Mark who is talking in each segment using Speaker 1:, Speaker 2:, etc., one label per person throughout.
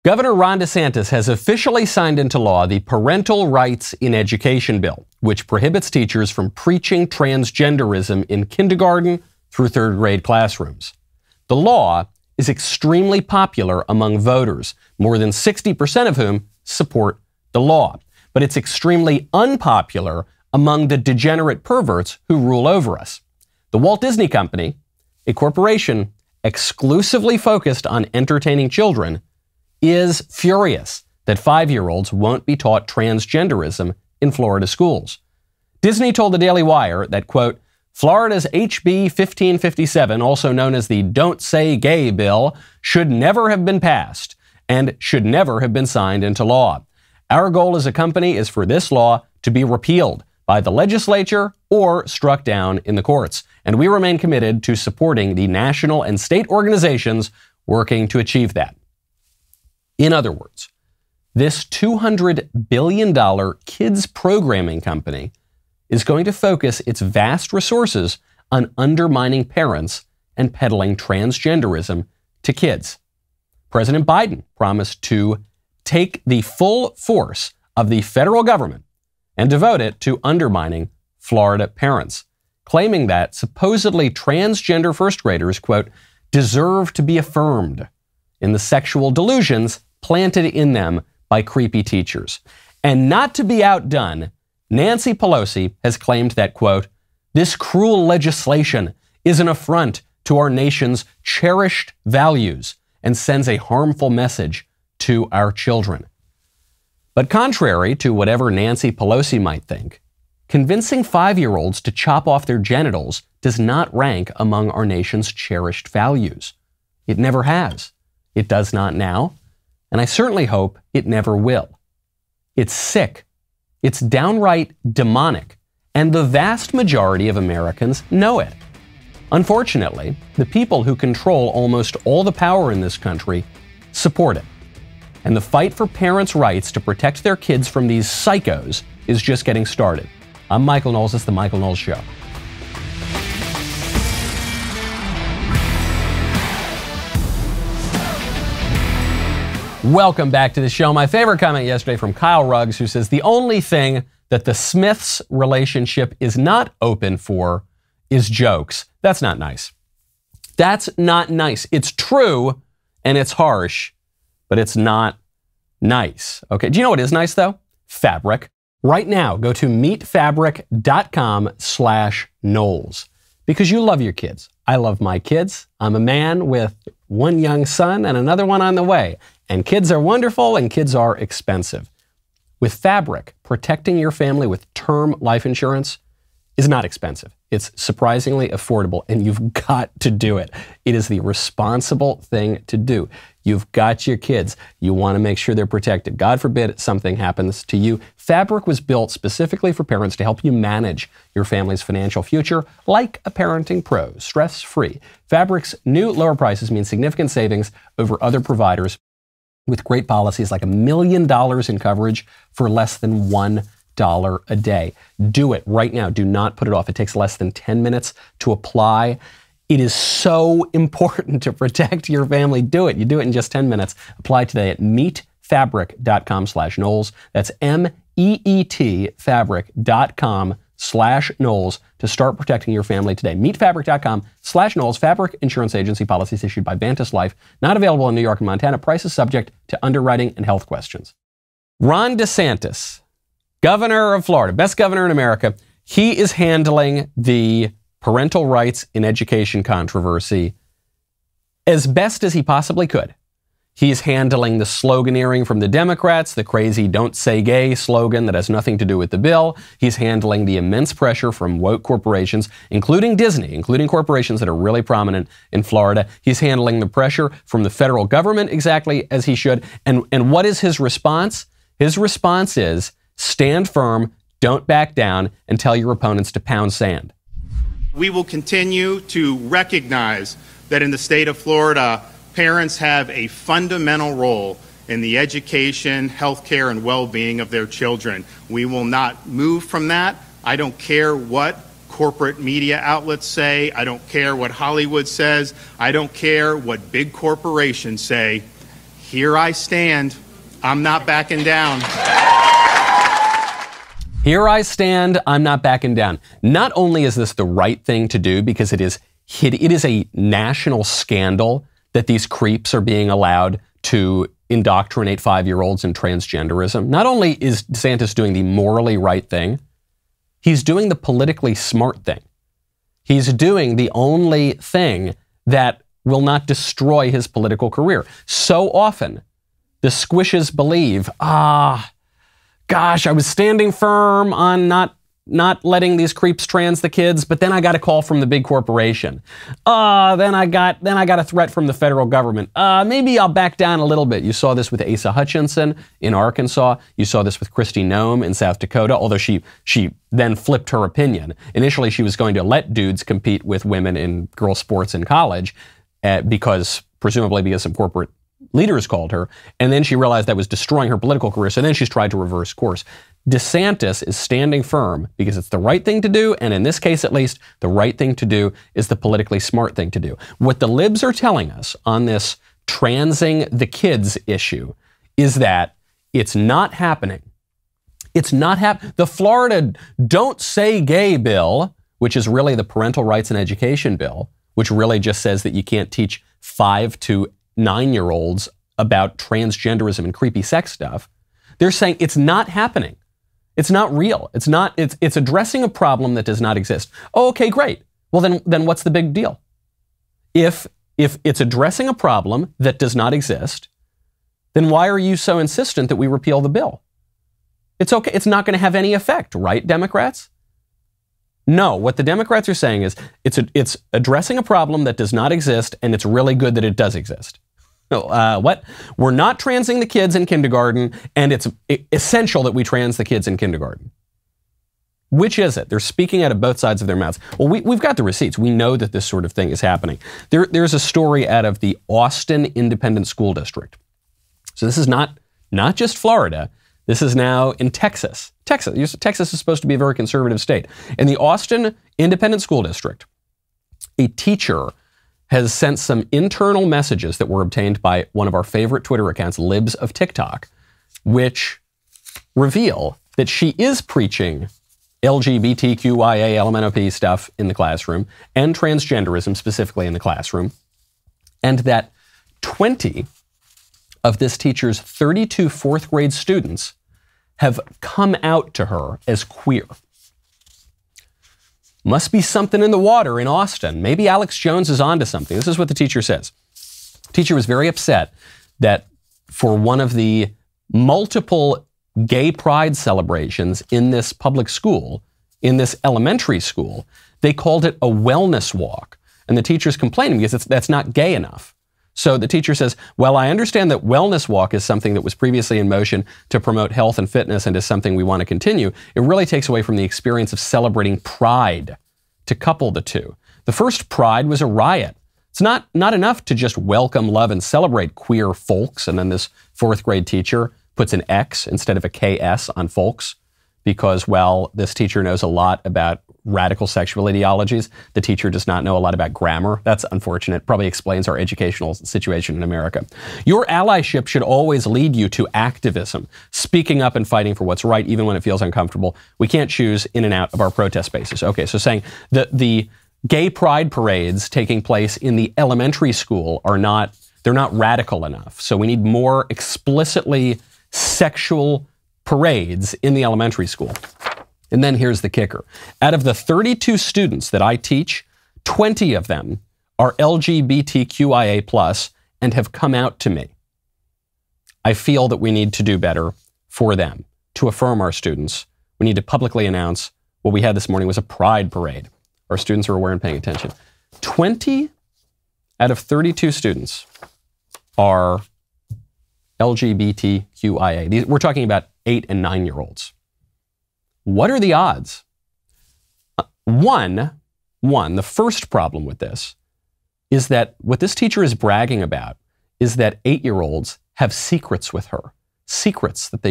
Speaker 1: Governor Ron DeSantis has officially signed into law the Parental Rights in Education bill, which prohibits teachers from preaching transgenderism in kindergarten through third grade classrooms. The law is extremely popular among voters, more than 60% of whom support the law. But it's extremely unpopular among the degenerate perverts who rule over us. The Walt Disney Company, a corporation exclusively focused on entertaining children, is furious that 5-year-olds won't be taught transgenderism in Florida schools. Disney told the Daily Wire that, quote, Florida's HB 1557, also known as the Don't Say Gay bill, should never have been passed and should never have been signed into law. Our goal as a company is for this law to be repealed by the legislature or struck down in the courts. And we remain committed to supporting the national and state organizations working to achieve that. In other words, this $200 billion kids programming company is going to focus its vast resources on undermining parents and peddling transgenderism to kids. President Biden promised to take the full force of the federal government and devote it to undermining Florida parents, claiming that supposedly transgender first graders, quote, deserve to be affirmed in the sexual delusions planted in them by creepy teachers. And not to be outdone, Nancy Pelosi has claimed that, quote, this cruel legislation is an affront to our nation's cherished values and sends a harmful message to our children. But contrary to whatever Nancy Pelosi might think, convincing 5-year-olds to chop off their genitals does not rank among our nation's cherished values. It never has. It does not now. And I certainly hope it never will. It's sick. It's downright demonic. And the vast majority of Americans know it. Unfortunately, the people who control almost all the power in this country support it. And the fight for parents' rights to protect their kids from these psychos is just getting started. I'm Michael Knowles. It's The Michael Knowles Show. Welcome back to the show. My favorite comment yesterday from Kyle Ruggs, who says the only thing that the Smiths relationship is not open for is jokes. That's not nice. That's not nice. It's true and it's harsh, but it's not nice. Okay. Do you know what is nice though? Fabric. Right now, go to meetfabric.com/Knowles because you love your kids. I love my kids. I'm a man with one young son and another one on the way. And kids are wonderful and kids are expensive. With Fabric, protecting your family with term life insurance is not expensive. It's surprisingly affordable and you've got to do it. It is the responsible thing to do. You've got your kids. You want to make sure they're protected. God forbid something happens to you. Fabric was built specifically for parents to help you manage your family's financial future like a parenting pro, stress-free. Fabric's new lower prices mean significant savings over other providers with great policies like $1 million in coverage for less than $1 a day. Do it right now. Do not put it off. It takes less than 10 minutes to apply. It is so important to protect your family. Do it. You do it in just 10 minutes. Apply today at meetfabric.com/Knowles. That's MEET fabric.com/Knowles to start protecting your family today. Meetfabric.com/Knowles. Fabric Insurance Agency. Policies issued by Vantis Life. Not available in New York and Montana. Prices subject to underwriting and health questions. Ron DeSantis, governor of Florida, best governor in America, he is handling the parental rights in education controversy as best as he possibly could. He's handling the sloganeering from the Democrats, the crazy "Don't Say Gay" slogan that has nothing to do with the bill. He's handling the immense pressure from woke corporations, including Disney, including corporations that are really prominent in Florida. He's handling the pressure from the federal government exactly as he should. And what is his response? His response is stand firm, don't back down, and tell your opponents to pound sand.
Speaker 2: We will continue to recognize that in the state of Florida, parents have a fundamental role in the education, healthcare, and well-being of their children. We will not move from that. I don't care what corporate media outlets say. I don't care what Hollywood says. I don't care what big corporations say. Here I stand. I'm not backing down.
Speaker 1: Here I stand. I'm not backing down. Not only is this the right thing to do because it is a national scandal that these creeps are being allowed to indoctrinate 5-year-olds in transgenderism. Not only is DeSantis doing the morally right thing, he's doing the politically smart thing. He's doing the only thing that will not destroy his political career. So often, the squishes believe, gosh, I was standing firm on not letting these creeps trans the kids, but then I got a call from the big corporation. Then I got a threat from the federal government. Maybe I'll back down a little bit. You saw this with Asa Hutchinson in Arkansas. You saw this with Kristi Noem in South Dakota, although she then flipped her opinion. Initially, she was going to let dudes compete with women in girls' sports in college presumably because some corporate leaders called her, and then she realized that was destroying her political career, so then she's tried to reverse course. DeSantis is standing firm because it's the right thing to do, and in this case at least, the right thing to do is the politically smart thing to do. What the libs are telling us on this transing the kids issue is that it's not happening. It's not happening. The Florida Don't Say Gay bill, which is really the parental rights and education bill, which really just says that you can't teach 5 to 9-year-olds about transgenderism and creepy sex stuff. They're saying it's not happening. It's not real. It's addressing a problem that does not exist. Oh, okay, great. Well, then what's the big deal? If it's addressing a problem that does not exist, then why are you so insistent that we repeal the bill? It's okay. It's not going to have any effect, right, Democrats? No, what the Democrats are saying is it's addressing a problem that does not exist, and it's really good that it does exist. What? We're not transing the kids in kindergarten, and it's essential that we trans the kids in kindergarten. Which is it? They're speaking out of both sides of their mouths. Well, we've got the receipts. We know that this sort of thing is happening. There's a story out of the Austin Independent School District. So this is not just Florida. This is now in Texas. Texas is supposed to be a very conservative state. In the Austin Independent School District, a teacher has sent some internal messages that were obtained by one of our favorite Twitter accounts, Libs of TikTok, which reveal that she is preaching LGBTQIA, LMNOP stuff in the classroom, and transgenderism specifically in the classroom, and that 20 of this teacher's 32 fourth grade students have come out to her as queer. Must be something in the water in Austin. Maybe Alex Jones is onto something. This is what the teacher says. The teacher was very upset that for one of the multiple gay pride celebrations in this public school, in this elementary school, they called it a wellness walk. And the teacher's complaining because that's not gay enough. So the teacher says, well, I understand that wellness walk is something that was previously in motion to promote health and fitness and is something we want to continue. It really takes away from the experience of celebrating pride to couple the two. The first pride was a riot. It's not enough to just welcome, love, and celebrate queer folks. And then this fourth grade teacher puts an X instead of a KS on folks because, well, this teacher knows a lot about radical sexual ideologies. The teacher does not know a lot about grammar. That's unfortunate. Probably explains our educational situation in America. Your allyship should always lead you to activism, speaking up and fighting for what's right, even when it feels uncomfortable. We can't choose in and out of our protest spaces. Okay, so saying that the gay pride parades taking place in the elementary school they're not radical enough. So we need more explicitly sexual parades in the elementary school. And then here's the kicker. Out of the 32 students that I teach, 20 of them are LGBTQIA+ and have come out to me. I feel that we need to do better for them, to affirm our students. We need to publicly announce what we had this morning was a pride parade. Our students are aware and paying attention. 20 out of 32 students are LGBTQIA. We're talking about 8 and 9-year-olds. What are the odds? One, the first problem with this is that what this teacher is bragging about is that 8-year-olds have secrets with her. Secrets that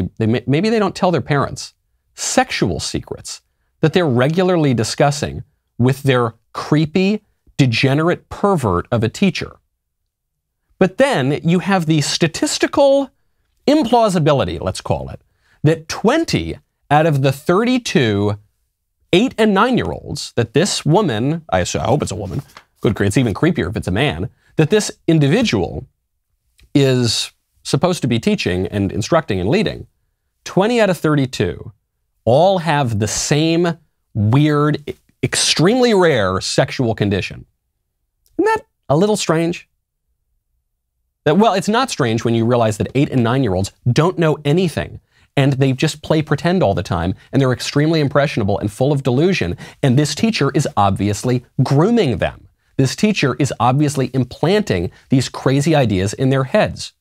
Speaker 1: maybe they don't tell their parents. Sexual secrets that they're regularly discussing with their creepy, degenerate pervert of a teacher. But then you have the statistical implausibility, let's call it, that 20 out of the 32 8 and 9-year-olds that this woman, I hope it's a woman, it's even creepier if it's a man, that this individual is supposed to be teaching and instructing and leading, 20 out of 32 all have the same weird, extremely rare sexual condition. Isn't that a little strange? Well, it's not strange when you realize that 8 and 9-year-olds don't know anything, and they just play pretend all the time, and they're extremely impressionable and full of delusion, and this teacher is obviously grooming them. This teacher is obviously implanting these crazy ideas in their heads.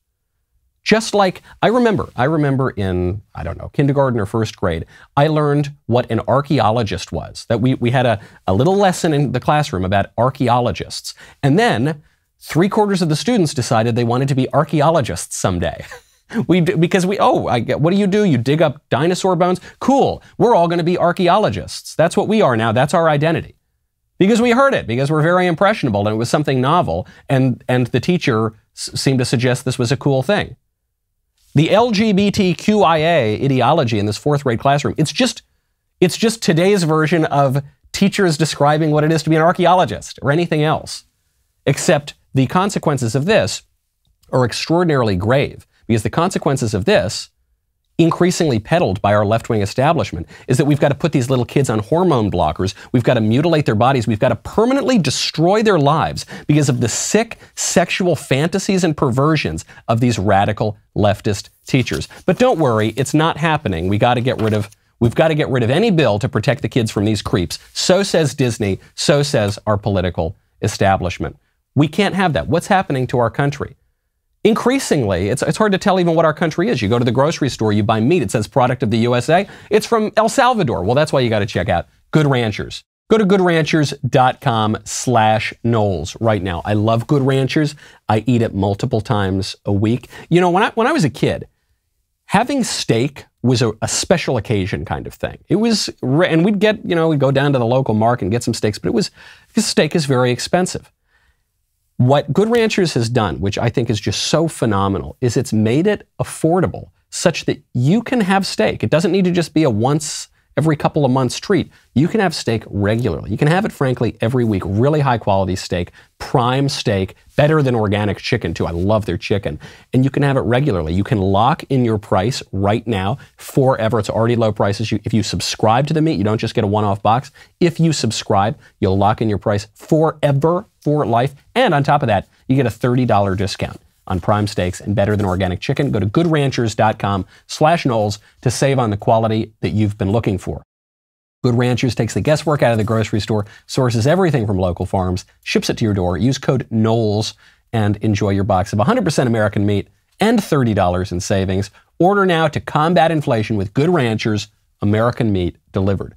Speaker 1: Just like, I remember in, I don't know, kindergarten or first grade, I learned what an archaeologist was. That we had a little lesson in the classroom about archaeologists. And then 3/4 of the students decided they wanted to be archaeologists someday. What do? You dig up dinosaur bones? Cool. We're all going to be archaeologists. That's what we are now. That's our identity. Because we heard it, because we're very impressionable and it was something novel, and the teacher seemed to suggest this was a cool thing. The LGBTQIA ideology in this 4th grade classroom, it's just today's version of teachers describing what it is to be an archaeologist or anything else. Except the consequences of this are extraordinarily grave, because the consequences of this, increasingly peddled by our left-wing establishment, is that we've got to put these little kids on hormone blockers, we've got to mutilate their bodies, we've got to permanently destroy their lives because of the sick sexual fantasies and perversions of these radical leftist teachers. But don't worry, it's not happening. We've got to get rid of any bill to protect the kids from these creeps. So says Disney, so says our political establishment. We can't have that. What's happening to our country? Increasingly, it's hard to tell even what our country is. You go to the grocery store, you buy meat, it says product of the USA. It's from El Salvador. Well, that's why you got to check out Good Ranchers. Go to goodranchers.com/Knowles right now. I love Good Ranchers. I eat it multiple times a week. You know, when I was a kid, having steak was a special occasion kind of thing. It was, and we'd go down to the local market and get some steaks, but because steak is very expensive. What Good Ranchers has done, which I think is just so phenomenal, is it's made it affordable such that you can have steak. It doesn't need to just be a once every couple of months treat. You can have steak regularly. You can have it, frankly, every week. Really high quality steak, prime steak, better than organic chicken too. I love their chicken. And you can have it regularly. You can lock in your price right now forever. It's already low prices. If you subscribe to the meat, you don't just get a one-off box. If you subscribe, you'll lock in your price forever, for life. And on top of that, you get a $30 discount on prime steaks and better than organic chicken. Go to goodranchers.com/Knowles to save on the quality that you've been looking for. Good Ranchers takes the guesswork out of the grocery store, sources everything from local farms, ships it to your door. Use code Knowles and enjoy your box of 100% American meat and $30 in savings. Order now to combat inflation with Good Ranchers, American meat delivered.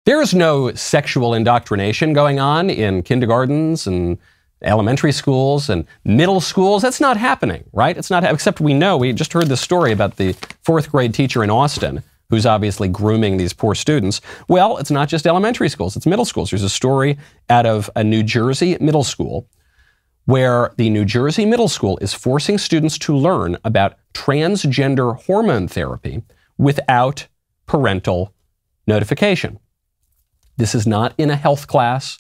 Speaker 1: There is no sexual indoctrination going on in kindergartens and elementary schools and middle schools. That's not happening, right? It's not, except we just heard this story about the 4th grade teacher in Austin who's obviously grooming these poor students. Well, it's not just elementary schools, it's middle schools. There's a story out of a New Jersey middle school where the New Jersey middle school is forcing students to learn about transgender hormone therapy without parental notification. This is not in a health class.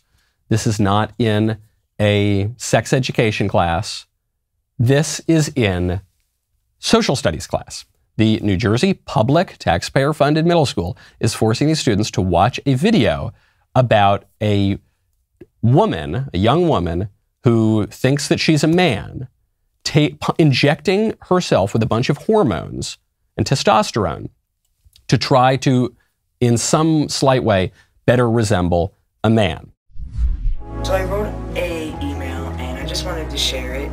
Speaker 1: This is not in a sex education class. This is in social studies class. The New Jersey public taxpayer-funded middle school is forcing these students to watch a video about a young woman who thinks that she's a man, injecting herself with a bunch of hormones and testosterone to try to, in some slight way, better resemble a man.
Speaker 3: So I wrote a email and I just wanted to share it.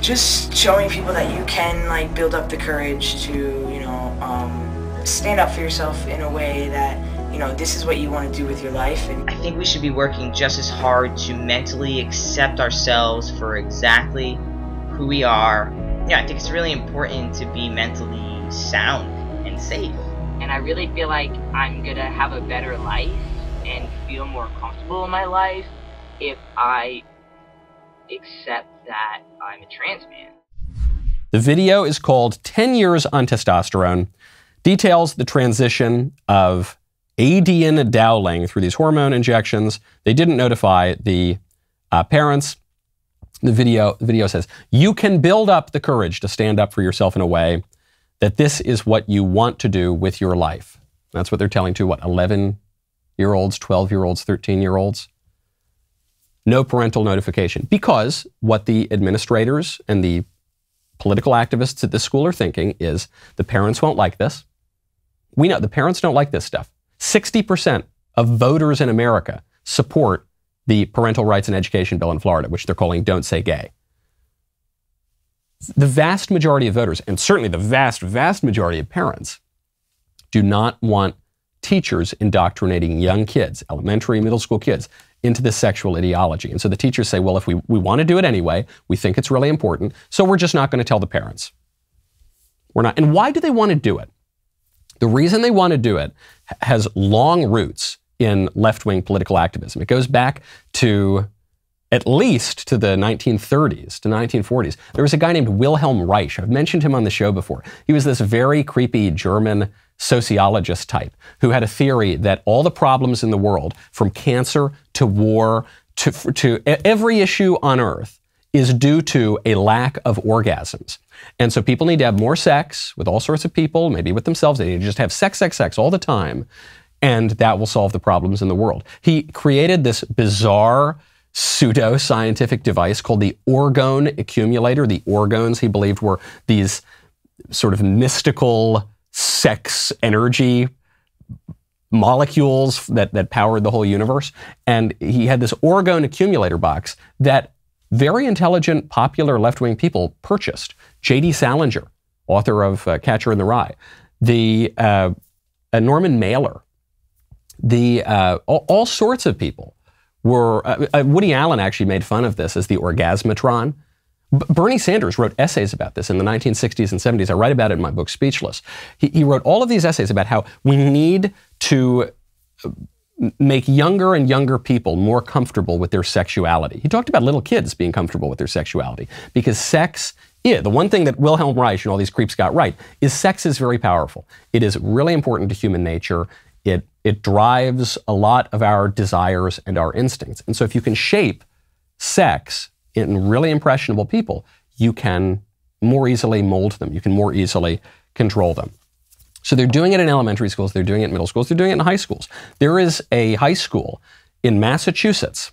Speaker 3: Just showing people that you can build up the courage to, stand up for yourself in a way that, this is what you want to do with your life. And
Speaker 4: I think we should be working just as hard to mentally accept ourselves for exactly who we are. Yeah, I think it's really important to be mentally sound and safe.
Speaker 5: And I really feel like I'm gonna have a better life and feel more comfortable in my life if I accept that I'm a trans man.
Speaker 1: The video is called 10 Years on Testosterone, details the transition of Adian Dowling through these hormone injections. They didn't notify the parents. The video says, you can build up the courage to stand up for yourself in a way that this is what you want to do with your life. That's what they're telling to, 11-year-olds, 12-year-olds, 13-year-olds? No parental notification. Because what the administrators and the political activists at this school are thinking is the parents won't like this. We know the parents don't like this stuff. 60% of voters in America support the parental rights and education bill in Florida, which they're calling Don't Say Gay. The vast majority of voters, and certainly the vast, vast majority of parents, do not want teachers indoctrinating young kids, elementary, middle school kids, into this sexual ideology. And so the teachers say, well, if we want to do it anyway, we think it's really important, so we're just not going to tell the parents. We're not. And why do they want to do it? The reason they want to do it has long roots in left-wing political activism. It goes back to at least to the 1930s, to 1940s. There was a guy named Wilhelm Reich. I've mentioned him on the show before. He was this very creepy German sociologist type who had a theory that all the problems in the world, from cancer to war to every issue on earth, is due to a lack of orgasms. And so people need to have more sex with all sorts of people, maybe with themselves. They need to just have sex all the time, and that will solve the problems in the world. He created this bizarre pseudo-scientific device called the orgone accumulator. The orgones, he believed, were these sort of mystical sex energy molecules that powered the whole universe. And he had this orgone accumulator box that very intelligent, popular left-wing people purchased. J.D. Salinger, author of Catcher in the Rye, the Norman Mailer, all sorts of people were, Woody Allen actually made fun of this as the orgasmatron. Bernie Sanders wrote essays about this in the 1960s and 70s. I write about it in my book, Speechless. He wrote all of these essays about how we need to make younger and younger people more comfortable with their sexuality. He talked about little kids being comfortable with their sexuality because sex, the one thing that Wilhelm Reich and all these creeps got right is sex is very powerful. It is really important to human nature. It drives a lot of our desires and our instincts. And so if you can shape sex in really impressionable people, you can more easily mold them. You can more easily control them. So they're doing it in elementary schools, they're doing it in middle schools, they're doing it in high schools. There is a high school in Massachusetts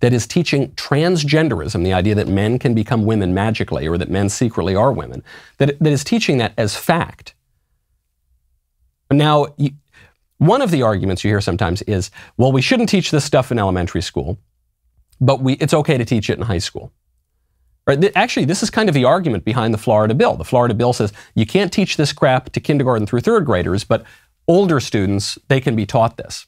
Speaker 1: that is teaching transgenderism, the idea that men can become women magically or that men secretly are women, that is teaching that as fact. Now, one of the arguments you hear sometimes is, well, we shouldn't teach this stuff in elementary school, but it's okay to teach it in high school. Right? Actually, this is kind of the argument behind the Florida bill. The Florida bill says you can't teach this crap to kindergarten through third graders, but older students, they can be taught this.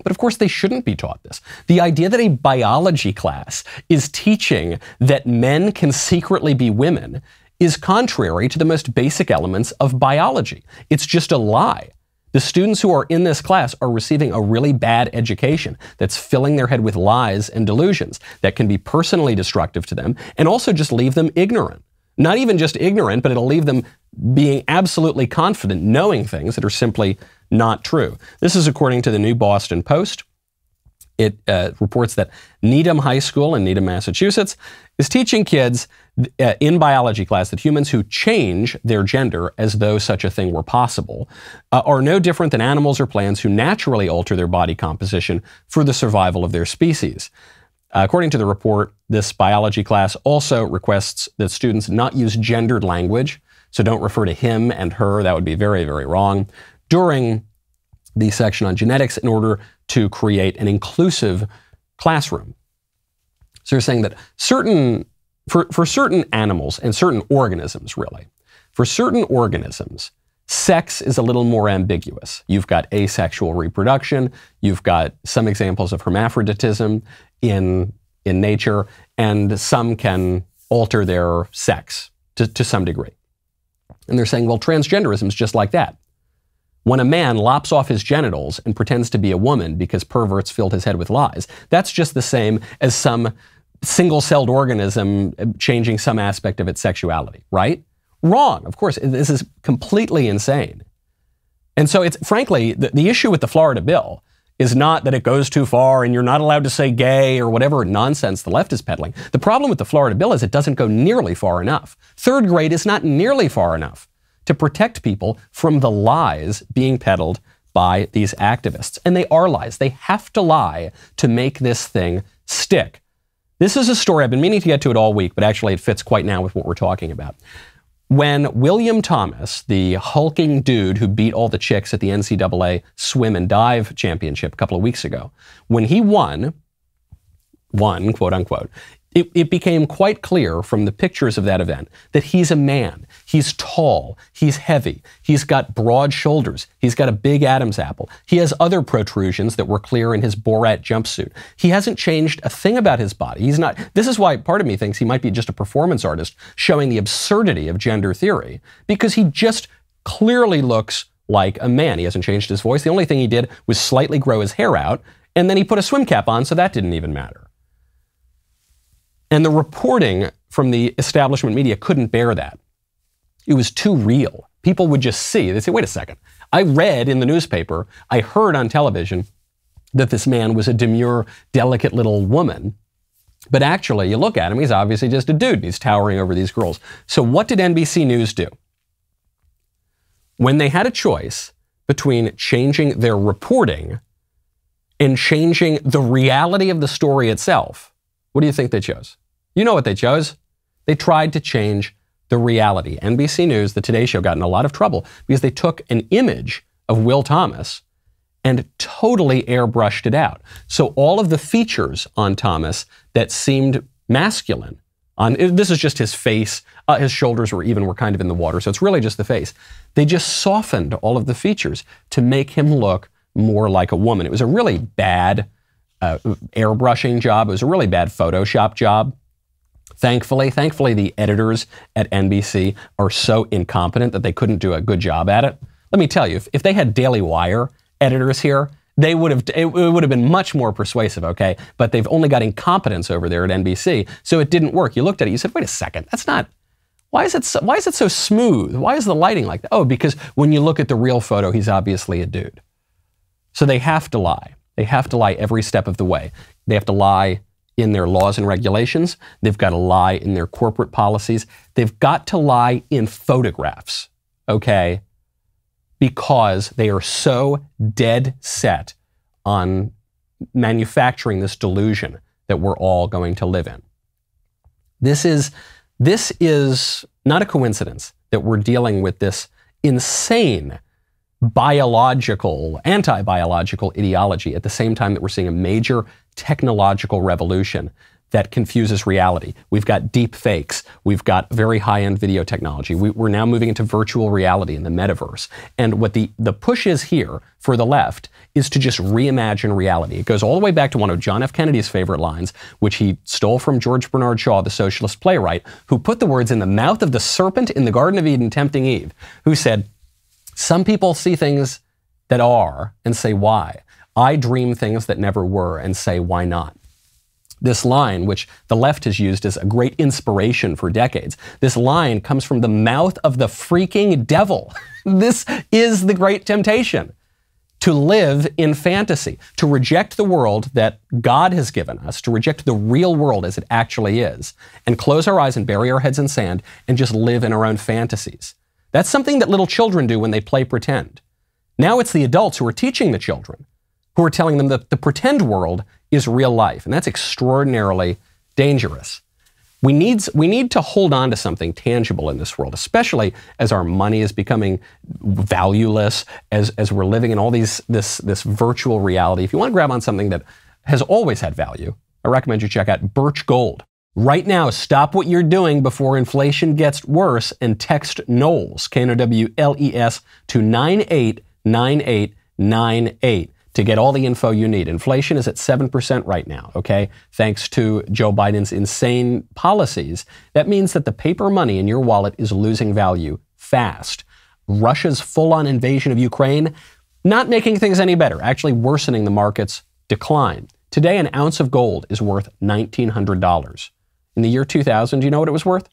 Speaker 1: But of course, they shouldn't be taught this. The idea that a biology class is teaching that men can secretly be women is contrary to the most basic elements of biology. It's just a lie. The students who are in this class are receiving a really bad education that's filling their head with lies and delusions that can be personally destructive to them and also just leave them ignorant. Not even just ignorant, but it'll leave them being absolutely confident, knowing things that are simply not true. This is according to the New Boston Post. It reports that Needham High School in Needham, Massachusetts, is teaching kids in biology class that humans who change their gender as though such a thing were possible are no different than animals or plants who naturally alter their body composition for the survival of their species. According to the report, this biology class also requests that students not use gendered language, so don't refer to him and her, that would be very, very wrong, during the section on genetics in order to create an inclusive classroom. So they're saying that for certain animals and certain organisms, really, for certain organisms, sex is a little more ambiguous. You've got asexual reproduction, you've got some examples of hermaphroditism in nature, and some can alter their sex to some degree. And they're saying, well, transgenderism is just like that. When a man lops off his genitals and pretends to be a woman because perverts filled his head with lies, that's just the same as some single-celled organism changing some aspect of its sexuality, right? Wrong. Of course, this is completely insane. And so it's, frankly, the issue with the Florida bill is not that it goes too far and you're not allowed to say gay or whatever nonsense the left is peddling. The problem with the Florida bill is it doesn't go nearly far enough. Third grade is not nearly far enough to protect people from the lies being peddled by these activists. And they are lies. They have to lie to make this thing stick. This is a story, I've been meaning to get to it all week, but actually it fits quite now with what we're talking about. When William Thomas, the hulking dude who beat all the chicks at the NCAA swim and dive championship a couple of weeks ago, when he won, quote unquote, it became quite clear from the pictures of that event that he's a man. He's tall. He's heavy. He's got broad shoulders. He's got a big Adam's apple. He has other protrusions that were clear in his Borat jumpsuit. He hasn't changed a thing about his body. He's not. This is why part of me thinks he might be just a performance artist showing the absurdity of gender theory, because he just clearly looks like a man. He hasn't changed his voice. The only thing he did was slightly grow his hair out, and then he put a swim cap on, so that didn't even matter. And the reporting from the establishment media couldn't bear that. It was too real. People would just see. They'd say, wait a second. I read in the newspaper, I heard on television that this man was a demure, delicate little woman. But actually, you look at him, he's obviously just a dude, and he's towering over these girls. So what did NBC News do? When they had a choice between changing their reporting and changing the reality of the story itself, what do you think they chose? You know what they chose. They tried to change the reality. NBC News, the Today Show, got in a lot of trouble because they took an image of Will Thomas and totally airbrushed it out. So all of the features on Thomas that seemed masculine, this is just his face, his shoulders were kind of in the water, so it's really just the face. They just softened all of the features to make him look more like a woman. It was a really bad airbrushing job. It was a really bad Photoshop job. Thankfully, the editors at NBC are so incompetent that they couldn't do a good job at it. Let me tell you, if they had Daily Wire editors here, it would have been much more persuasive, okay? But they've only got incompetence over there at NBC, so it didn't work. You looked at it, you said, wait a second, that's not, why is it so smooth? Why is the lighting like that? Oh, because when you look at the real photo, he's obviously a dude. So they have to lie. They have to lie every step of the way. They have to lie in their laws and regulations. They've got to lie in their corporate policies. They've got to lie in photographs, okay? Because they are so dead set on manufacturing this delusion that we're all going to live in. This is not a coincidence that we're dealing with this insane anti-biological ideology at the same time that we're seeing a major technological revolution that confuses reality. We've got deep fakes. We've got very high-end video technology. We're now moving into virtual reality in the metaverse. And what the push is here for the left is to just reimagine reality. It goes all the way back to one of John F. Kennedy's favorite lines, which he stole from George Bernard Shaw, the socialist playwright, who put the words in the mouth of the serpent in the Garden of Eden tempting Eve, who said, some people see things that are and say, why? I dream things that never were and say, why not? This line, which the left has used as a great inspiration for decades, this line comes from the mouth of the freaking devil. This is the great temptation. To live in fantasy, to reject the world that God has given us, to reject the real world as it actually is, and close our eyes and bury our heads in sand and just live in our own fantasies. That's something that little children do when they play pretend. Now it's the adults who are teaching the children, who are telling them that the pretend world is real life, and that's extraordinarily dangerous. We need to hold on to something tangible in this world, especially as our money is becoming valueless, as we're living in all this virtual reality. If you want to grab on something that has always had value, I recommend you check out Birch Gold. Right now, stop what you're doing before inflation gets worse and text Knowles, Knowles, to 989898 to get all the info you need. Inflation is at 7% right now, okay? Thanks to Joe Biden's insane policies. That means that the paper money in your wallet is losing value fast. Russia's full-on invasion of Ukraine, not making things any better, actually worsening the market's decline. Today, an ounce of gold is worth $1,900. In the year 2000, do you know what it was worth?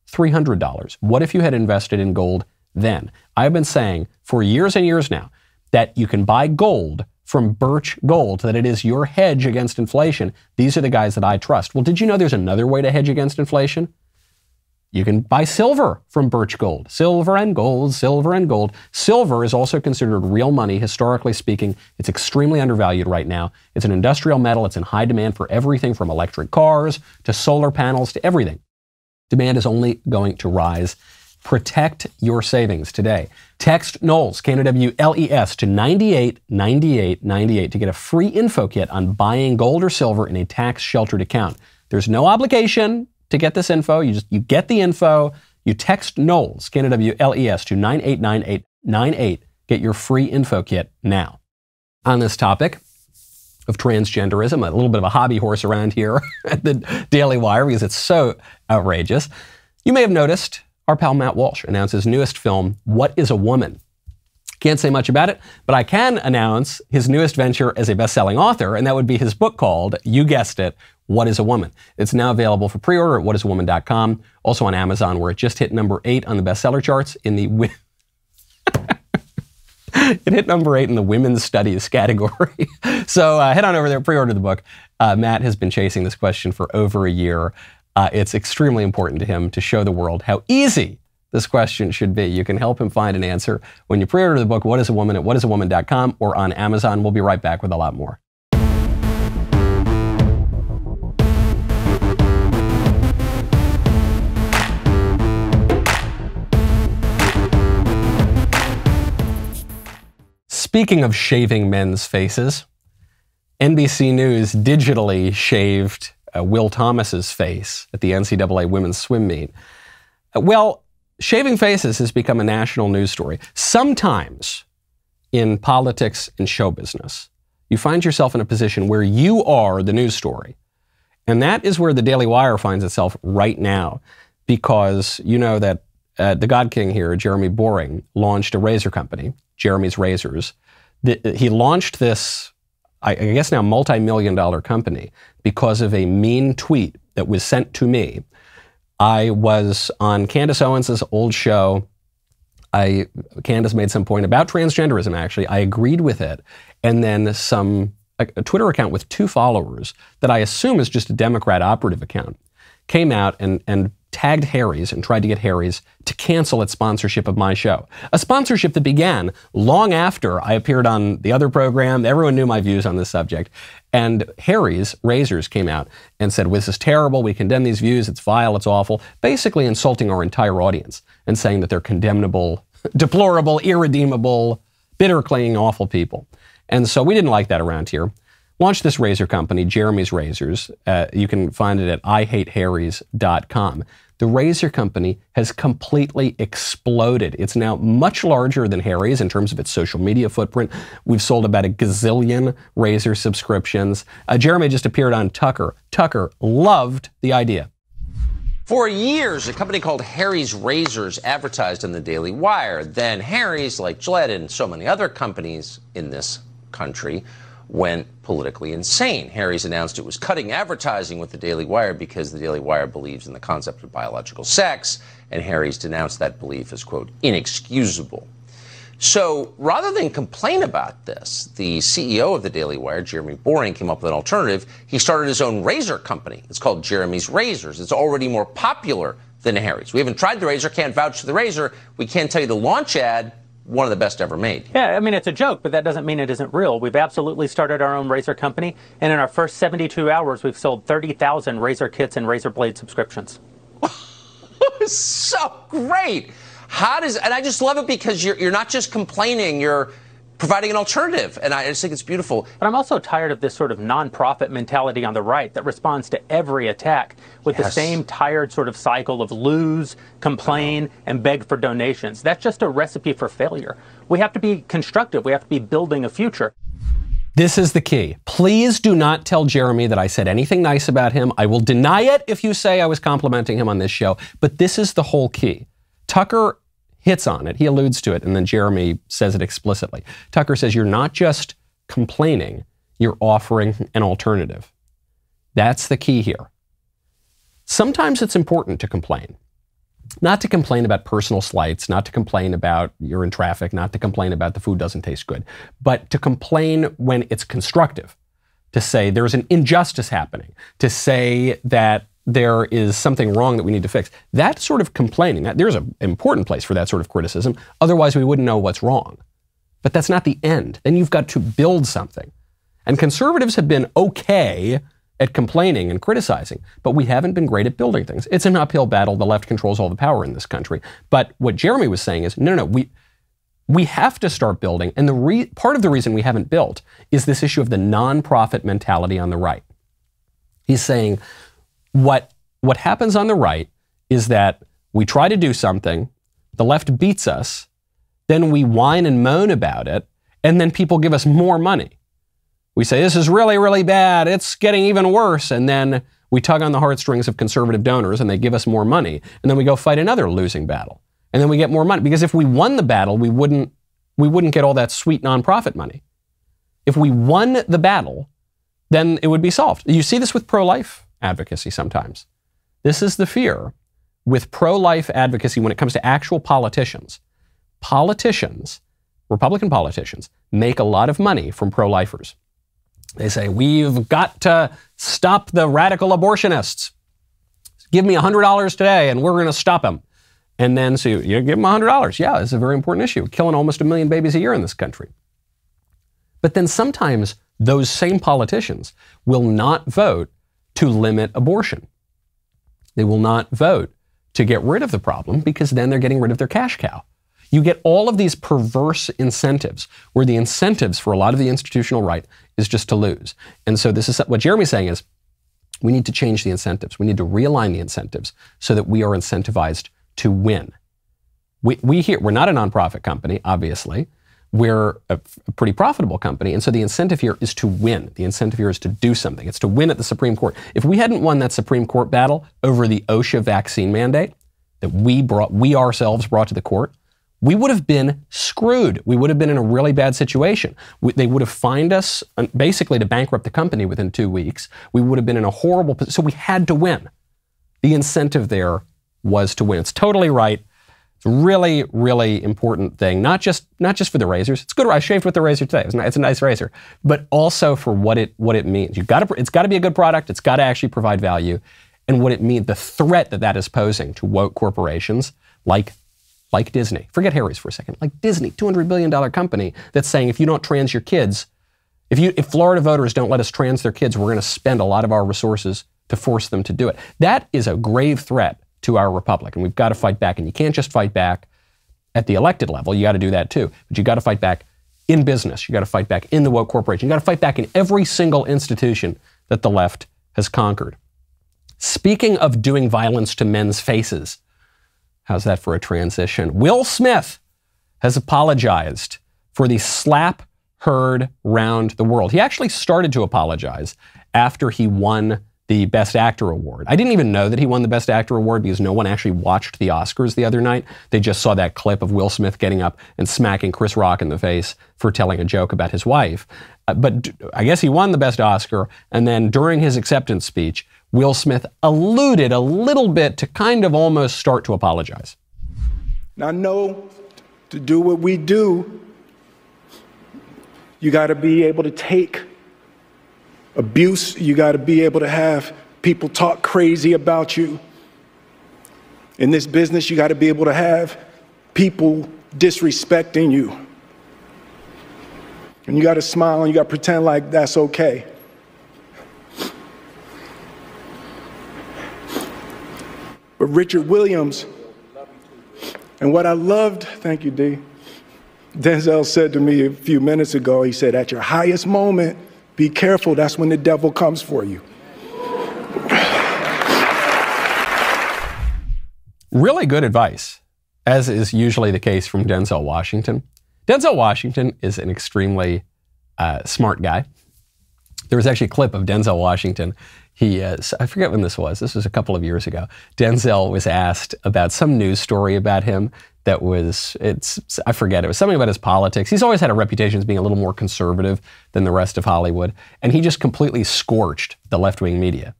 Speaker 1: $300. What if you had invested in gold then? I've been saying for years and years now that you can buy gold from Birch Gold, that it is your hedge against inflation. These are the guys that I trust. Well, did you know there's another way to hedge against inflation? You can buy silver from Birch Gold. Silver and gold, silver and gold. Silver is also considered real money, historically speaking. It's extremely undervalued right now. It's an industrial metal. It's in high demand for everything from electric cars to solar panels to everything. Demand is only going to rise. Protect your savings today. Text Knowles, Knowles, to 989898 to get a free info kit on buying gold or silver in a tax-sheltered account. There's no obligation to get this info. You get the info. You text Knowles, Knowles, to 989898. Get your free info kit now. On this topic of transgenderism, a little bit of a hobby horse around here at the Daily Wire because it's so outrageous. You may have noticed our pal Matt Walsh announced his newest film, What is a Woman? Can't say much about it, but I can announce his newest venture as a best-selling author, and that would be his book called, you guessed it, What is a Woman? It's now available for pre-order at whatisawoman.com, also on Amazon, where it just hit number 8 on the bestseller charts in the It hit number 8 in the women's studies category. So head on over there, pre-order the book. Matt has been chasing this question for over a year. It's extremely important to him to show the world how easy this question should be. You can help him find an answer when you pre-order the book, What is a Woman, at whatisawoman.com or on Amazon. We'll be right back with a lot more. Speaking of shaving men's faces, NBC News digitally shaved Will Thomas's face at the NCAA women's swim meet. Well, shaving faces has become a national news story. Sometimes in politics and show business, you find yourself in a position where you are the news story. And that is where the Daily Wire finds itself right now, because you know that the God King here, Jeremy Boring, launched a razor company, Jeremy's Razors. He launched this, I guess now, multi-million-dollar company because of a mean tweet that was sent to me. I was on Candace Owens' old show. Candace made some point about transgenderism, actually. I agreed with it. And then a Twitter account with 2 followers that I assume is just a Democrat operative account came out and tagged Harry's and tried to get Harry's to cancel its sponsorship of my show. A sponsorship that began long after I appeared on the other program. Everyone knew my views on this subject. And Harry's Razors came out and said, well, this is terrible. We condemn these views. It's vile. It's awful. Basically insulting our entire audience and saying that they're condemnable, deplorable, irredeemable, bitter, clinging, awful people. And so we didn't like that around here. Launched this razor company, Jeremy's Razors. You can find it at IHateHarrys.com. The razor company has completely exploded. It's now much larger than Harry's in terms of its social media footprint. We've sold about a gazillion razor subscriptions. Jeremy just appeared on Tucker. Tucker loved the idea.
Speaker 6: For years, a company called Harry's Razors advertised in the Daily Wire. Then Harry's, like Gillette and so many other companies in this country, went politically insane. Harry's announced it was cutting advertising with the Daily Wire because the Daily Wire believes in the concept of biological sex, and Harry's denounced that belief as, quote, inexcusable. So rather than complain about this, the CEO of the Daily Wire, Jeremy Boring, came up with an alternative. He started his own razor company. It's called Jeremy's Razors. It's already more popular than Harry's. We haven't tried the razor, can't vouch for the razor. We can't tell you the launch ad, one of the best ever made.
Speaker 7: Yeah, I mean, it's a joke, but that doesn't mean it isn't real. We've absolutely started our own razor company, and in our first 72 hours, we've sold 30,000 razor kits and razor blade subscriptions.
Speaker 6: So great. And I just love it because you're not just complaining, you're providing an alternative, and I just think it's beautiful.
Speaker 7: But I'm also tired of this sort of nonprofit mentality on the right that responds to every attack with the same tired sort of cycle of lose, complain, and beg for donations. That's just a recipe for failure. We have to be constructive. We have to be building a future.
Speaker 1: This is the key. Please do not tell Jeremy that I said anything nice about him. I will deny it if you say I was complimenting him on this show. But this is the whole key. Tucker hits on it. He alludes to it, and then Jeremy says it explicitly. Tucker says, you're not just complaining, you're offering an alternative. That's the key here. Sometimes it's important to complain. Not to complain about personal slights, not to complain about you're in traffic, not to complain about the food doesn't taste good, but to complain when it's constructive, to say there's an injustice happening, to say that there is something wrong that we need to fix. That sort of complaining, there's an important place for that sort of criticism. Otherwise, we wouldn't know what's wrong. But that's not the end. Then you've got to build something. And conservatives have been okay at complaining and criticizing, but we haven't been great at building things. It's an uphill battle. The left controls all the power in this country. But what Jeremy was saying is, no, we have to start building. And part of the reason we haven't built is this issue of the nonprofit mentality on the right. He's saying what happens on the right is that we try to do something, the left beats us, then we whine and moan about it, and then people give us more money. We say, this is really, really bad. It's getting even worse. And then we tug on the heartstrings of conservative donors and they give us more money. And then we go fight another losing battle. And then we get more money. Because if we won the battle, we wouldn't get all that sweet nonprofit money. If we won the battle, then it would be solved. You see this with pro-life advocacy sometimes. This is the fear with pro-life advocacy when it comes to actual politicians. Politicians, Republican politicians, make a lot of money from pro-lifers. They say, we've got to stop the radical abortionists. Give me $100 today and we're going to stop them. And then so you give them $100. Yeah, it's a very important issue. We're killing almost 1 million babies a year in this country. But then sometimes those same politicians will not vote to limit abortion. They will not vote to get rid of the problem because then they're getting rid of their cash cow. You get all of these perverse incentives where the incentives for a lot of the institutional right is just to lose. And so this is what Jeremy's saying is we need to change the incentives. We need to realign the incentives so that we are incentivized to win. We're not a nonprofit company, obviously. We're a pretty profitable company. And so the incentive here is to win. The incentive here is to do something. It's to win at the Supreme Court. If we hadn't won that Supreme Court battle over the OSHA vaccine mandate that we ourselves brought to the court, we would have been screwed. We would have been in a really bad situation. They would have fined us basically to bankrupt the company within 2 weeks. We would have been in a horrible position. So we had to win. The incentive there was to win. It's totally right. It's a really, really important thing. Not just for the razors. It's good. I shaved with the razor today. It's a nice razor. But also for what it means. It's got to be a good product. It's got to actually provide value. And what it means, the threat that is posing to woke corporations like Disney. Forget Harry's for a second. Like Disney, $200 billion company that's saying if you don't trans your kids, if Florida voters don't let us trans their kids, we're going to spend a lot of our resources to force them to do it. That is a grave threat to our republic, and we've got to fight back. And you can't just fight back at the elected level. You got to do that too. But you got to fight back in business. You got to fight back in the woke corporation. You got to fight back in every single institution that the left has conquered. Speaking of doing violence to men's faces, how's that for a transition? Will Smith has apologized for the slap heard round the world. He actually started to apologize after he won the Best Actor award. I didn't even know that he won the Best Actor award because no one actually watched the Oscars the other night. They just saw that clip of Will Smith getting up and smacking Chris Rock in the face for telling a joke about his wife. But I guess he won the Best Oscar, and then during his acceptance speech, Will Smith alluded a little bit to kind of almost start to apologize.
Speaker 8: Now, know to do what we do, you got to be able to take abuse. You got to be able to have people talk crazy about you. In this business, you got to be able to have people disrespecting you. And you got to smile and you got to pretend like that's okay. But Richard Williams, and what I loved, thank you, D. Denzel said to me a few minutes ago, he said, at your highest moment, be careful, that's when the devil comes for you.
Speaker 1: Really good advice, as is usually the case from Denzel Washington. Denzel Washington is an extremely smart guy. There was actually a clip of Denzel Washington. He is, I forget when this was a couple of years ago. Denzel was asked about some news story about him that was, I forget, it was something about his politics. He's always had a reputation as being a little more conservative than the rest of Hollywood, and he just completely scorched the left-wing media.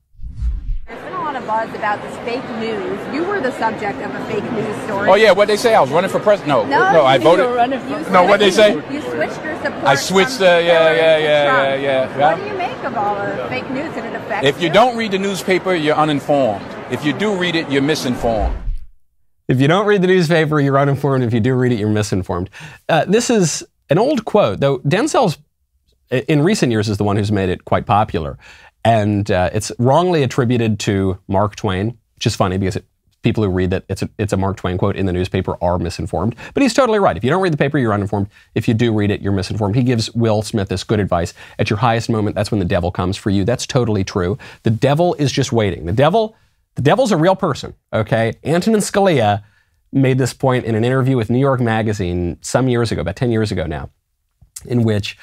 Speaker 9: There's been a lot of buzz about this fake news. You were the subject of a fake news story.
Speaker 10: Oh yeah, what'd they say? I was running for president? No, I voted. No, what'd they say?
Speaker 9: You switched your support.
Speaker 10: I switched, yeah.
Speaker 9: What do you make of all the fake news and it affects
Speaker 10: If you don't read the newspaper, you're uninformed. If you do read it, you're misinformed.
Speaker 1: If you don't read the newspaper, you're uninformed. If you do read it, you're misinformed. This is an old quote, though Denzel's, in recent years, is the one who's made it quite popular. And it's wrongly attributed to Mark Twain, which is funny because people who read that it's a Mark Twain quote in the newspaper are misinformed. But he's totally right. If you don't read the paper, you're uninformed. If you do read it, you're misinformed. He gives Will Smith this good advice. At your highest moment, that's when the devil comes for you. That's totally true. The devil is just waiting. The devil's a real person, okay? Antonin Scalia made this point in an interview with New York Magazine some years ago, about 10 years ago now, in which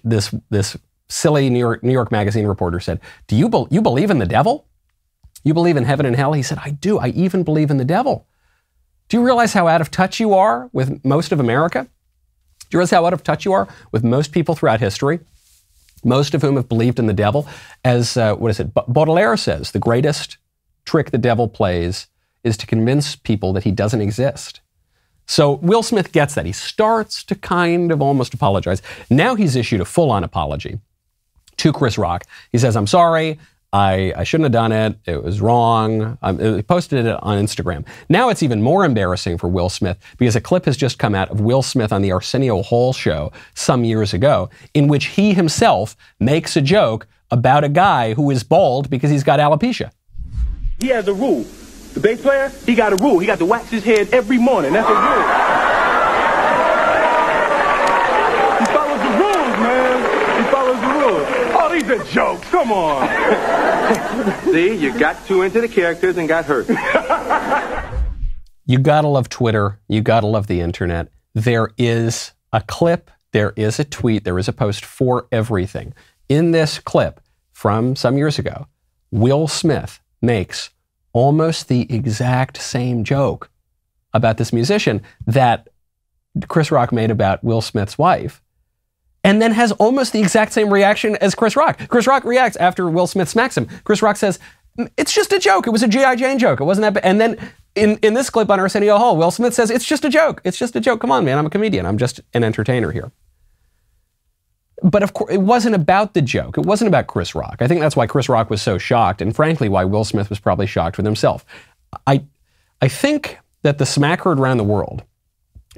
Speaker 1: this silly New York Magazine reporter said, "Do you believe in the devil? You believe in heaven and hell?" He said, "I do. I even believe in the devil." Do you realize how out of touch you are with most of America? Do you realize how out of touch you are with most people throughout history? Most of whom have believed in the devil. As, Baudelaire says, the greatest trick the devil plays is to convince people that he doesn't exist. So Will Smith gets that. He starts to kind of almost apologize. Now he's issued a full-on apology to Chris Rock. He says, "I'm sorry. I shouldn't have done it. It was wrong." He posted it on Instagram. Now it's even more embarrassing for Will Smith because a clip has just come out of Will Smith on the Arsenio Hall show some years ago in which he himself makes a joke about a guy who is bald because he's got alopecia.
Speaker 11: He has a rule. The bass player, he got a rule. He got to wax his head every morning. That's a rule. He follows the rules, man. He follows the rules. Oh, these are jokes. Come on. See, you got too into the characters and got hurt.
Speaker 1: You gotta love Twitter. You gotta love the internet. There is a clip, there is a tweet, there is a post for everything. In this clip from some years ago, Will Smith makes almost the exact same joke about this musician that Chris Rock made about Will Smith's wife, and then has almost the exact same reaction as Chris Rock. Chris Rock reacts after Will Smith smacks him. Chris Rock says, "It's just a joke. It was a G.I. Jane joke. It wasn't that bad." And then in this clip on Arsenio Hall, Will Smith says, "It's just a joke. It's just a joke. Come on, man. I'm a comedian. I'm just an entertainer here." But of course, it wasn't about the joke. It wasn't about Chris Rock. I think that's why Chris Rock was so shocked, and frankly, why Will Smith was probably shocked with himself. I think that the smack heard around the world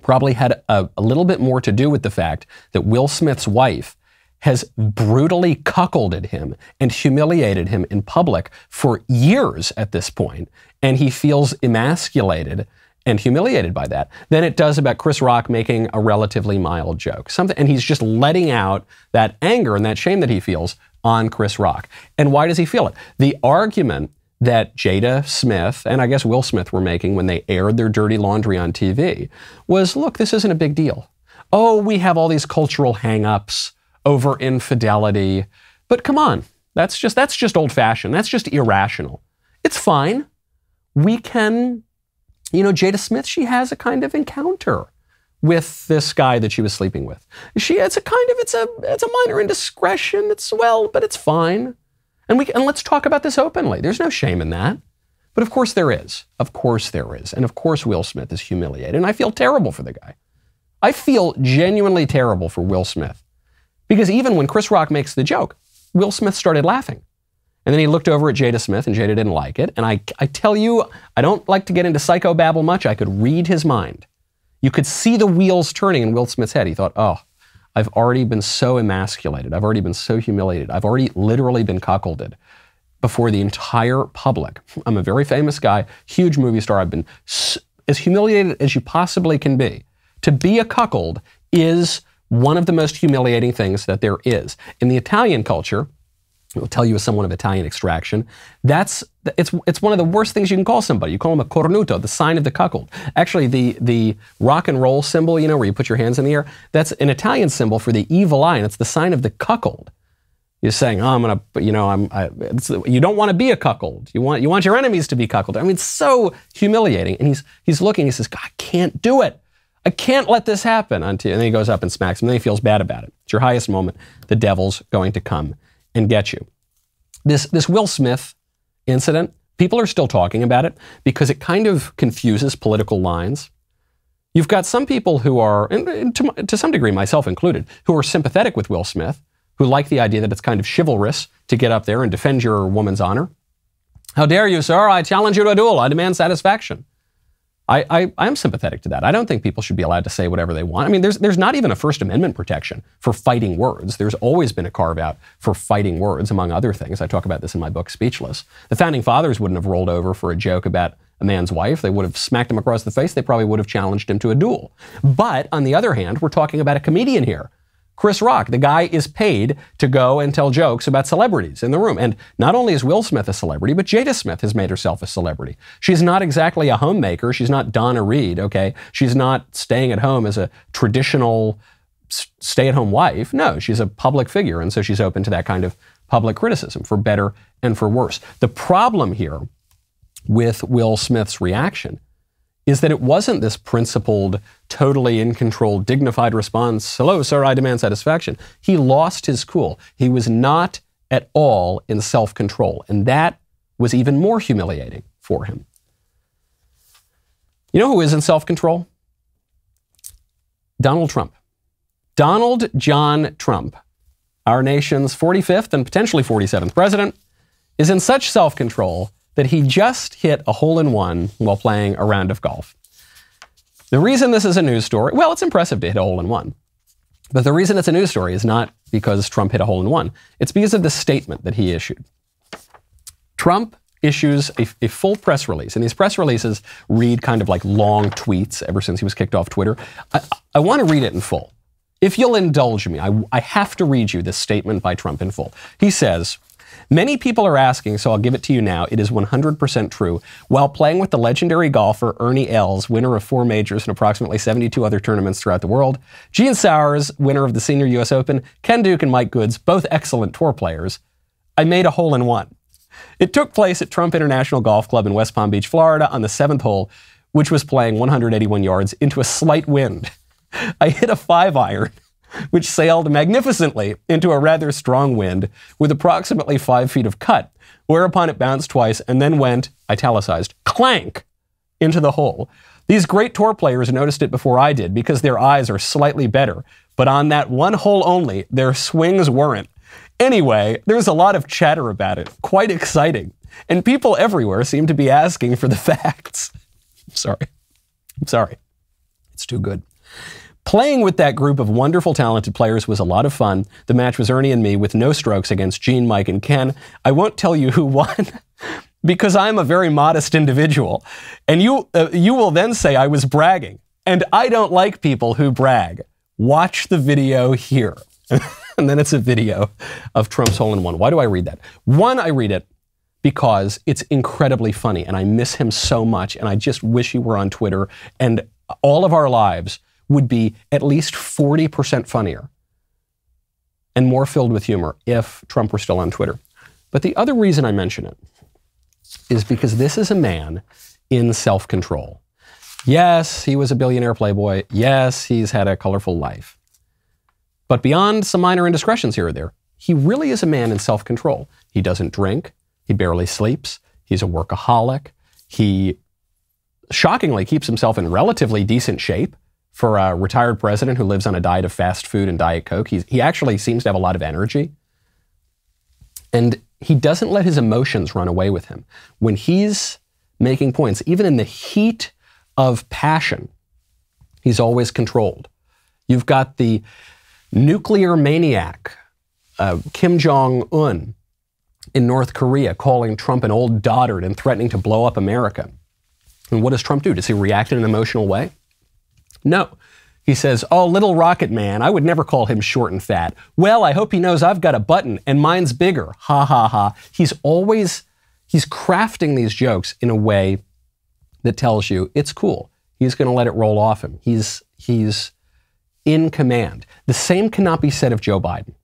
Speaker 1: probably had a little bit more to do with the fact that Will Smith's wife has brutally cuckolded him and humiliated him in public for years at this point, and he feels emasculated and humiliated by that, than it does about Chris Rock making a relatively mild joke. And he's just letting out that anger and that shame that he feels on Chris Rock. And why does he feel it? The argument that Jada Smith and I guess Will Smith were making when they aired their dirty laundry on TV was, look, this isn't a big deal. Oh, we have all these cultural hang-ups over infidelity. But come on, that's just old-fashioned. That's just irrational. It's fine. We can... Jada Smith, she has a kind of encounter with this guy that she was sleeping with. It's a minor indiscretion. But it's fine. And let's talk about this openly. There's no shame in that. But of course there is. Of course there is. And of course Will Smith is humiliated. And I feel terrible for the guy. I feel genuinely terrible for Will Smith. Because even when Chris Rock makes the joke, Will Smith started laughing. And then he looked over at Jada Smith, and Jada didn't like it. And I tell you, I don't like to get into psychobabble much. I could read his mind. You could see the wheels turning in Will Smith's head. He thought, oh, I've already been so emasculated. I've already been so humiliated. I've already literally been cuckolded before the entire public. I'm a very famous guy, huge movie star. I've been as humiliated as you possibly can be. To be a cuckold is one of the most humiliating things that there is. In the Italian culture, I'll tell you as someone of Italian extraction, it's one of the worst things you can call somebody. You call them a cornuto, the sign of the cuckold. Actually, the rock and roll symbol, where you put your hands in the air, that's an Italian symbol for the evil eye, and it's the sign of the cuckold. He's saying, oh, you don't want to be a cuckold. You want your enemies to be cuckolded. I mean, it's so humiliating. And he's looking, he says, God, I can't do it. I can't let this happen. And then he goes up and smacks him. And then he feels bad about it. It's your highest moment. The devil's going to come and get you. This Will Smith incident, people are still talking about it because it kind of confuses political lines. You've got some people who are, and to some degree, myself included, who are sympathetic with Will Smith, who like the idea that it's kind of chivalrous to get up there and defend your woman's honor. How dare you, sir? I challenge you to a duel. I demand satisfaction. I'm sympathetic to that. I don't think people should be allowed to say whatever they want. I mean, there's not even a First Amendment protection for fighting words. There's always been a carve-out for fighting words, among other things. I talk about this in my book, Speechless. The Founding Fathers wouldn't have rolled over for a joke about a man's wife. They would have smacked him across the face. They probably would have challenged him to a duel. But on the other hand, we're talking about a comedian here. Chris Rock, the guy is paid to go and tell jokes about celebrities in the room. And not only is Will Smith a celebrity, but Jada Smith has made herself a celebrity. She's not exactly a homemaker. She's not Donna Reed, okay? She's not staying at home as a traditional stay-at-home wife. No, she's a public figure, and so she's open to that kind of public criticism, for better and for worse. The problem here with Will Smith's reaction is that it wasn't this principled, totally in control, dignified response, hello, sir, I demand satisfaction. He lost his cool. He was not at all in self-control, and that was even more humiliating for him. You know who is in self-control? Donald Trump. Donald John Trump, our nation's 45th and potentially 47th president, is in such self-control that he just hit a hole-in-one while playing a round of golf. The reason this is a news story, well, it's impressive to hit a hole-in-one, but the reason it's a news story is not because Trump hit a hole-in-one. It's because of the statement that he issued. Trump issues a full press release, and these press releases read kind of like long tweets ever since he was kicked off Twitter. I want to read it in full. If you'll indulge me, I have to read you this statement by Trump in full. He says, many people are asking, so I'll give it to you now. It is 100% true. While playing with the legendary golfer Ernie Els, winner of 4 majors and approximately 72 other tournaments throughout the world, Gene Sowers, winner of the Senior U.S. Open, Ken Duke and Mike Goods, both excellent tour players, I made a hole-in-one. It took place at Trump International Golf Club in West Palm Beach, Florida, on the 7th hole, which was playing 181 yards into a slight wind. I hit a 5-iron. Which sailed magnificently into a rather strong wind with approximately 5 feet of cut, whereupon it bounced twice and then went, italicized, clank, into the hole. These great tour players noticed it before I did because their eyes are slightly better, but on that one hole only, their swings weren't. Anyway, there's a lot of chatter about it, quite exciting, and people everywhere seem to be asking for the facts. I'm sorry. It's too good. Playing with that group of wonderful, talented players was a lot of fun. The match was Ernie and me with no strokes against Gene, Mike, and Ken. I won't tell you who won because I'm a very modest individual. And you will then say I was bragging. And I don't like people who brag. Watch the video here. And then it's a video of Trump's hole-in-one. Why do I read that? One, I read it because it's incredibly funny and I miss him so much and I just wish he were on Twitter and all of our lives would be at least 40% funnier and more filled with humor if Trump were still on Twitter. But the other reason I mention it is because this is a man in self-control. Yes, he was a billionaire playboy. Yes, he's had a colorful life. But beyond some minor indiscretions here or there, he really is a man in self-control. He doesn't drink. He barely sleeps. He's a workaholic. He shockingly keeps himself in relatively decent shape. For a retired president who lives on a diet of fast food and Diet Coke, he actually seems to have a lot of energy. And he doesn't let his emotions run away with him. When he's making points, even in the heat of passion, he's always controlled. You've got the nuclear maniac, Kim Jong-un, in North Korea, calling Trump an old dotard and threatening to blow up America. And what does Trump do? Does he react in an emotional way? No. He says, oh, little rocket man, I would never call him short and fat. Well, I hope he knows I've got a button and mine's bigger. Ha, ha, ha. He's crafting these jokes in a way that tells you it's cool. He's going to let it roll off him. He's in command. The same cannot be said of Joe Biden.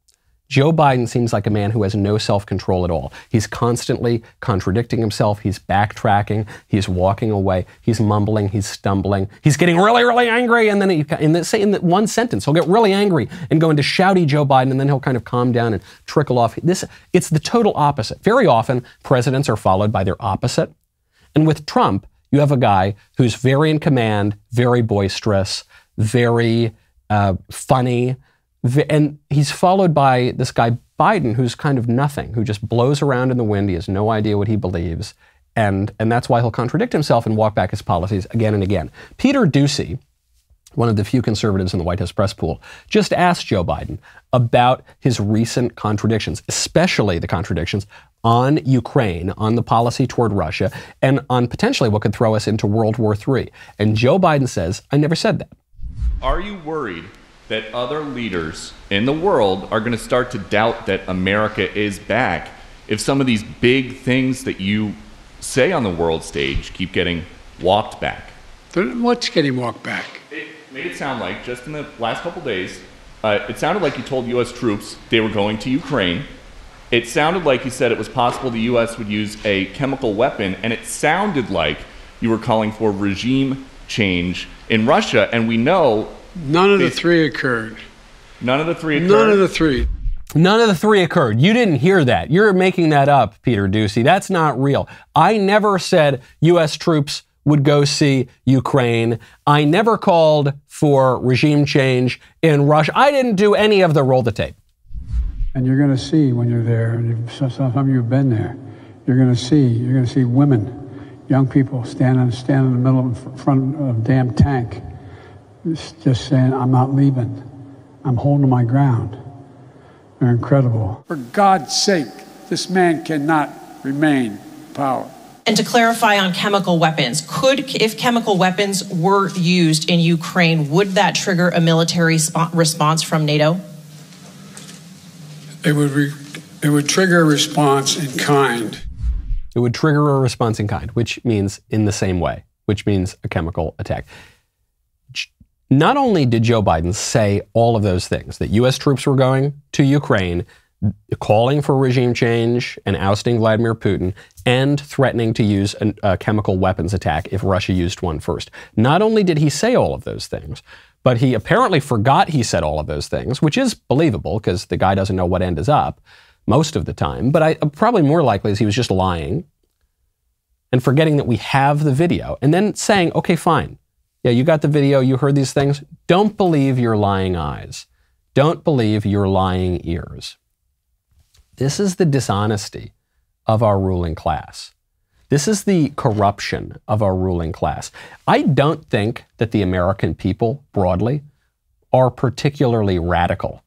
Speaker 1: Joe Biden seems like a man who has no self-control at all. He's constantly contradicting himself. He's backtracking. He's walking away. He's mumbling. He's stumbling. He's getting really, really angry. And then in that one sentence, he'll get really angry and go into shouty Joe Biden, and then he'll kind of calm down and trickle off. It's the total opposite. Very often, presidents are followed by their opposite. And with Trump, you have a guy who's very in command, very boisterous, very funny, and he's followed by this guy Biden, who's kind of nothing, who just blows around in the wind. He has no idea what he believes, and that's why he'll contradict himself and walk back his policies again and again. Peter Doocy, one of the few conservatives in the White House press pool, just asked Joe Biden about his recent contradictions, especially the contradictions on Ukraine, on the policy toward Russia, and on potentially what could throw us into World War III. And Joe Biden says, I never said that.
Speaker 12: Are you worried that other leaders in the world are going to start to doubt that America is back if some of these big things that you say on the world stage keep getting walked back?
Speaker 13: What's getting walked back?
Speaker 12: It made it sound like, just in the last couple days, it sounded like you told U.S. troops they were going to Ukraine. It sounded like you said it was possible the U.S. would use a chemical weapon, and it sounded like you were calling for regime change in Russia, and we know
Speaker 13: none of the three occurred.
Speaker 12: None of the three occurred?
Speaker 13: None of the three.
Speaker 1: None of the three occurred. You didn't hear that. You're making that up, Peter Doocy. That's not real. I never said U.S. troops would go see Ukraine. I never called for regime change in Russia. I didn't do any of the roll the tape.
Speaker 13: And you're going to see when you're there, and some of you have been there, you're going to see women, young people stand in the middle in front of a damn tank, just saying, I'm not leaving. I'm holding my ground. They're incredible. For God's sake, this man cannot remain in power.
Speaker 14: And to clarify on chemical weapons, if chemical weapons were used in Ukraine, would that trigger a military response from NATO?
Speaker 13: It would trigger a response in kind.
Speaker 1: It would trigger a response in kind, which means in the same way, which means a chemical attack. Not only did Joe Biden say all of those things, that U.S. troops were going to Ukraine, calling for regime change and ousting Vladimir Putin, and threatening to use a chemical weapons attack if Russia used one first. Not only did he say all of those things, but he apparently forgot he said all of those things, which is believable because the guy doesn't know what end is up most of the time. But probably more likely is he was just lying and forgetting that we have the video, and then saying, okay, fine. Yeah, you got the video, you heard these things. Don't believe your lying eyes. Don't believe your lying ears. This is the dishonesty of our ruling class. This is the corruption of our ruling class. I don't think that the American people, broadly, are particularly radical.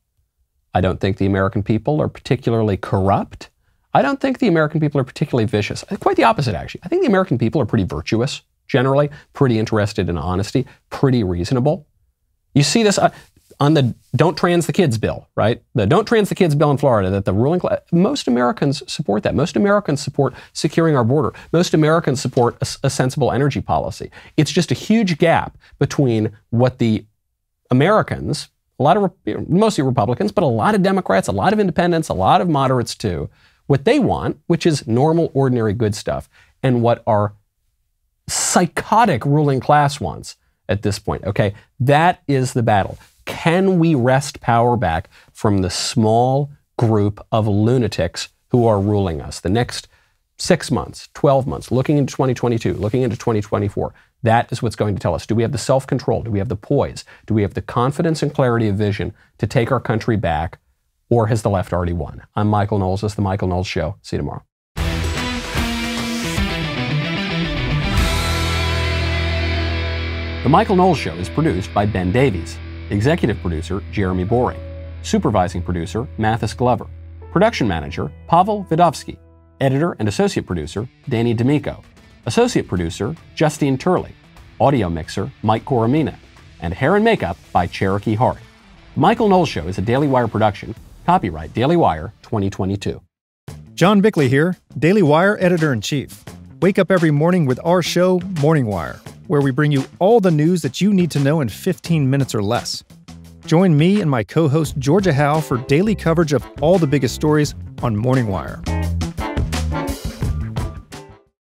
Speaker 1: I don't think the American people are particularly corrupt. I don't think the American people are particularly vicious. Quite the opposite, actually. I think the American people are pretty virtuous, generally, pretty interested in honesty, pretty reasonable. You see this on the Don't Trans the Kids bill, right? The Don't Trans the Kids bill in Florida, that the ruling class, most Americans support that. Most Americans support securing our border. Most Americans support a sensible energy policy. It's just a huge gap between what the Americans, mostly Republicans, but a lot of Democrats, a lot of independents, a lot of moderates too, what they want, which is normal, ordinary, good stuff, and what our psychotic ruling class wants at this point, okay? That is the battle. Can we wrest power back from the small group of lunatics who are ruling us? The next 6 months, 12 months, looking into 2022, looking into 2024, that is what's going to tell us. Do we have the self-control? Do we have the poise? Do we have the confidence and clarity of vision to take our country back? Or has the left already won? I'm Michael Knowles. This is The Michael Knowles Show. See you tomorrow. The Michael Knowles Show is produced by Ben Davies. Executive producer, Jeremy Boring. Supervising producer, Mathis Glover. Production manager, Pavel Vidovsky. Editor and associate producer, Danny D'Amico. Associate producer, Justine Turley. Audio mixer, Mike Coromina. And hair and makeup by Cherokee Hart. The Michael Knowles Show is a Daily Wire production. Copyright Daily Wire 2022.
Speaker 15: John Bickley here, Daily Wire Editor-in-Chief. Wake up every morning with our show, Morning Wire, where we bring you all the news that you need to know in 15 minutes or less. Join me and my co-host Georgia Howe for daily coverage of all the biggest stories on Morning Wire.